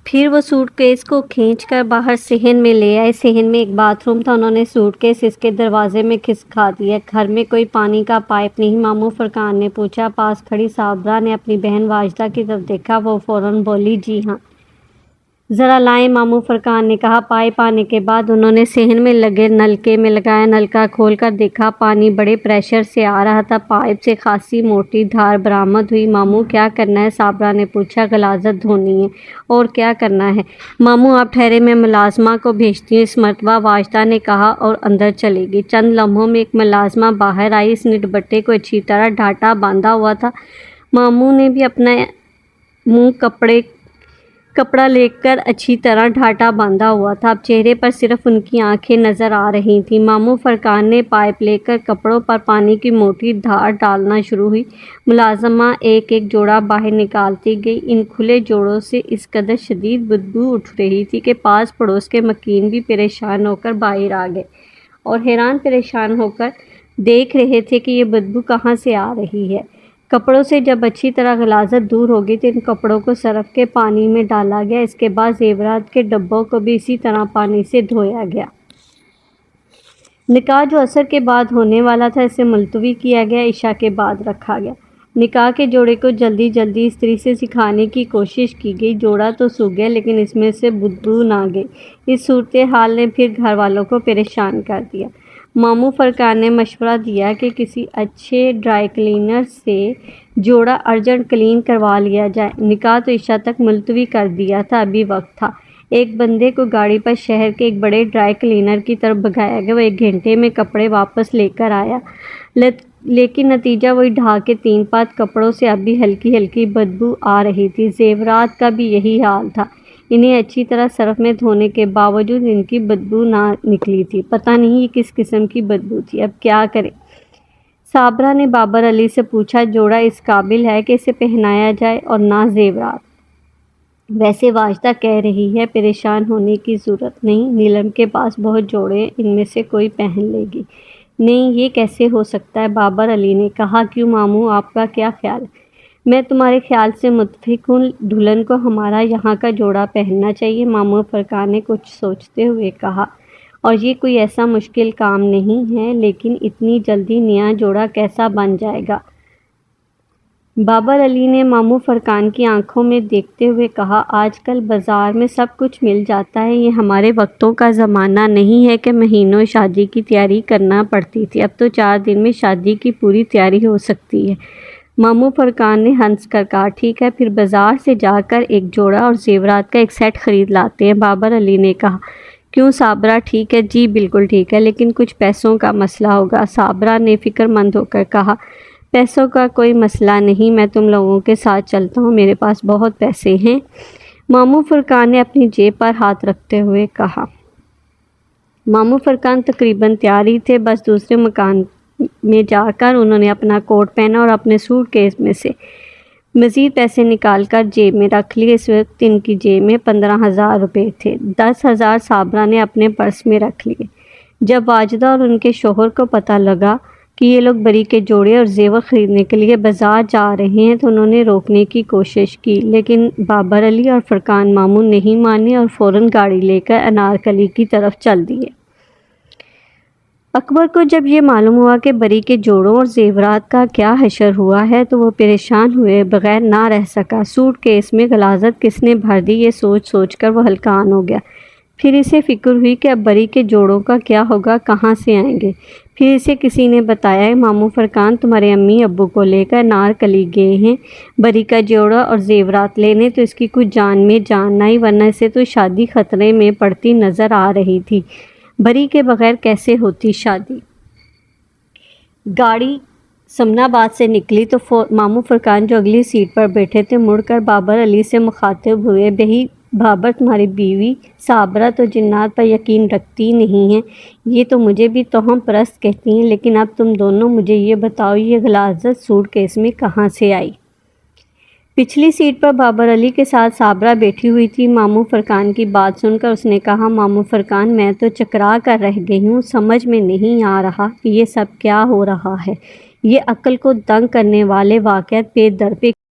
پھر وہ suit case کو کھینچ کر باہر صحن میں لے آئے۔ صحن میں ایک باتھ روم تھا۔ انہوں نے سوٹ کیس اس کے دروازے میں کھسکا دیا۔ گھر میں کوئی پانی کا پائپ نہیں؟ ماموں فرقان نے پوچھا۔ پاس کھڑی صابرہ نے اپنی بہن واجدہ کی طرف دیکھا۔ وہ فوراً بولی، جی ہاں۔ ذرا لائیں، ماموں فرقان نے کہا۔ پائپ آنے کے بعد انہوں نے صحن میں لگے نلکے میں لگایا۔ نلکا کھول کر دیکھا، پانی بڑے پریشر سے آ رہا تھا۔ پائپ سے خاصی موٹی دھار برآمد ہوئی۔ ماموں کیا کرنا ہے؟ صابرہ نے پوچھا۔ غلاظت دھونی ہے۔ اور کیا کرنا ہے؟ ماموں آپ ٹھہرے، میں ملازمہ کو بھیجتی ہوں۔ اس مرتبہ واجدہ نے کہا اور اندر چلی گئی۔ چند لمحوں میں ایک ملازمہ باہر آئی۔ اس نے دوپٹے کو اچھی طرح ڈھانٹا باندھا ہوا تھا۔ ماموں نے بھی اپنا منہ کپڑا لے کر اچھی طرح ڈھانٹا باندھا ہوا تھا۔ اب چہرے پر صرف ان کی آنکھیں نظر آ رہی تھیں۔ ماموں فرقان نے پائپ لے کر کپڑوں پر پانی کی موٹی دھار ڈالنا شروع ہوئی۔ ملازمہ ایک ایک جوڑا باہر نکالتی گئی۔ ان کھلے جوڑوں سے اس قدر شدید بدبو اٹھ رہی تھی کہ پاس پڑوس کے مکین بھی پریشان ہو کر باہر آ گئے اور حیران پریشان ہو کر دیکھ رہے تھے کہ یہ بدبو کہاں سے آ رہی ہے۔ کپڑوں سے جب اچھی طرح غلاظت دور ہو گئی تو ان کپڑوں کو صرف کے پانی میں ڈالا گیا۔ اس کے بعد زیورات کے ڈبوں کو بھی اسی طرح پانی سے دھویا گیا۔ نکاح جو عصر کے بعد ہونے والا تھا اسے ملتوی کیا گیا، عشاء کے بعد رکھا گیا۔ نکاح کے جوڑے کو جلدی جلدی استری سے سکھانے کی کوشش کی گئی۔ جوڑا تو سوکھ گیا لیکن اس میں سے بدبو نہ گئی۔ اس صورتحال نے پھر گھر والوں کو پریشان کر دیا۔ ماموں فرقان نے مشورہ دیا کہ کسی اچھے ڈرائی کلینر سے جوڑا ارجنٹ کلین کروا لیا جائے۔ نکاح تو عشاء تک ملتوی کر دیا تھا، ابھی وقت تھا۔ ایک بندے کو گاڑی پر شہر کے ایک بڑے ڈرائی کلینر کی طرف بھگایا گیا۔ وہ 1 گھنٹے میں کپڑے واپس لے کر آیا، لیکن نتیجہ وہی ڈھا کے 3 پات کپڑوں سے اب بھی ہلکی ہلکی بدبو آ رہی تھی۔ زیورات کا بھی یہی حال تھا۔ انہیں اچھی طرح صرف میں دھونے کے باوجود ان کی بدبو نہ نکلی تھی۔ پتہ نہیں یہ کس قسم کی بدبو تھی، اب کیا کریں؟ صابرہ نے بابر علی سے پوچھا، جوڑا اس قابل ہے کہ اسے پہنایا جائے اور نہ زیورات؟ ویسے واجدہ کہہ رہی ہے پریشان ہونے کی ضرورت نہیں، نیلم کے پاس بہت جوڑے ہیں، ان میں سے کوئی پہن لے گی۔ نہیں، یہ کیسے ہو سکتا ہے؟ بابر علی نے کہا۔ کیوں ماموں، آپ کا کیا خیال ہے؟ میں تمہارے خیال سے متفق ہوں، دلہن کو ہمارا یہاں کا جوڑا پہننا چاہیے، ماموں فرقان نے کچھ سوچتے ہوئے کہا۔ اور یہ کوئی ایسا مشکل کام نہیں ہے، لیکن اتنی جلدی نیا جوڑا کیسا بن جائے گا؟ بابر علی نے ماموں فرقان کی آنکھوں میں دیکھتے ہوئے کہا، آج کل بازار میں سب کچھ مل جاتا ہے، یہ ہمارے وقتوں کا زمانہ نہیں ہے کہ مہینوں شادی کی تیاری کرنا پڑتی تھی، اب تو 4 دن میں شادی کی پوری تیاری ہو سکتی ہے۔ ماموں فرقان نے ہنس کر کہا، ٹھیک ہے، پھر بازار سے جا کر ایک جوڑا اور زیورات کا ایک سیٹ خرید لاتے ہیں۔ بابر علی نے کہا۔ کیوں صابرہ؟ ٹھیک ہے جی، بالکل ٹھیک ہے، لیکن کچھ پیسوں کا مسئلہ ہوگا۔ صابرہ نے فکر مند ہو کر کہا، پیسوں کا کوئی مسئلہ نہیں، میں تم لوگوں کے ساتھ چلتا ہوں، میرے پاس بہت پیسے ہیں۔ ماموں فرقان نے اپنی جیب پر ہاتھ رکھتے ہوئے کہا۔ ماموں فرقان تقریباً تیار ہی تھے، بس دوسرے مکان میں جا کر انہوں نے اپنا کوٹ پہنا اور اپنے سوٹ کیس میں سے مزید پیسے نکال کر جیب میں رکھ لیے۔ اس وقت ان کی جیب میں 15,000 روپے تھے۔ 10,000 صابرہ نے اپنے پرس میں رکھ لیے۔ جب واجدہ اور ان کے شوہر کو پتہ لگا کہ یہ لوگ بری کے جوڑے اور زیور خریدنے کے لیے بازار جا رہے ہیں تو انہوں نے روکنے کی کوشش کی، لیکن بابر علی اور فرقان ماموں نہیں مانے اور فوراً گاڑی لے کر انارکلی کی طرف چل دیے۔ اکبر کو جب یہ معلوم ہوا کہ بری کے جوڑوں اور زیورات کا کیا حشر ہوا ہے تو وہ پریشان ہوئے بغیر نہ رہ سکا۔ سوٹ کیس میں غلاظت کس نے بھر دی، یہ سوچ سوچ کر وہ ہلکان ہو گیا۔ پھر اسے فکر ہوئی کہ اب بری کے جوڑوں کا کیا ہوگا، کہاں سے آئیں گے؟ پھر اسے کسی نے بتایا، ماموں فرقان تمہارے امی ابو کو لے کر انارکلی گئے ہیں بری کا جوڑا اور زیورات لینے، تو اس کی کچھ جان میں جان نہ آئی، ورنہ اسے تو شادی خطرے میں پڑتی نظر آ رہی تھی۔ بری کے بغیر کیسے ہوتی شادی؟ گاڑی سمن آباد سے نکلی تو ماموں فرقان جو اگلی سیٹ پر بیٹھے تھے مڑ کر بابر علی سے مخاطب ہوئے، بھئی بابر، تمہاری بیوی صابرہ تو جنات پر یقین رکھتی نہیں ہے، یہ تو مجھے بھی توہم پرست کہتی ہیں، لیکن اب تم دونوں مجھے یہ بتاؤ، یہ غلاظت سوٹ کیس میں کہاں سے آئی؟ پچھلی سیٹ پر بابر علی کے ساتھ صابرہ بیٹھی ہوئی تھی۔ ماموں فرقان کی بات سن کر اس نے کہا، ماموں فرقان، میں تو چکرا کر رہ گئی ہوں، سمجھ میں نہیں آ رہا کہ یہ سب کیا ہو رہا ہے۔ یہ عقل کو دنگ کرنے والے واقعات پے در پہ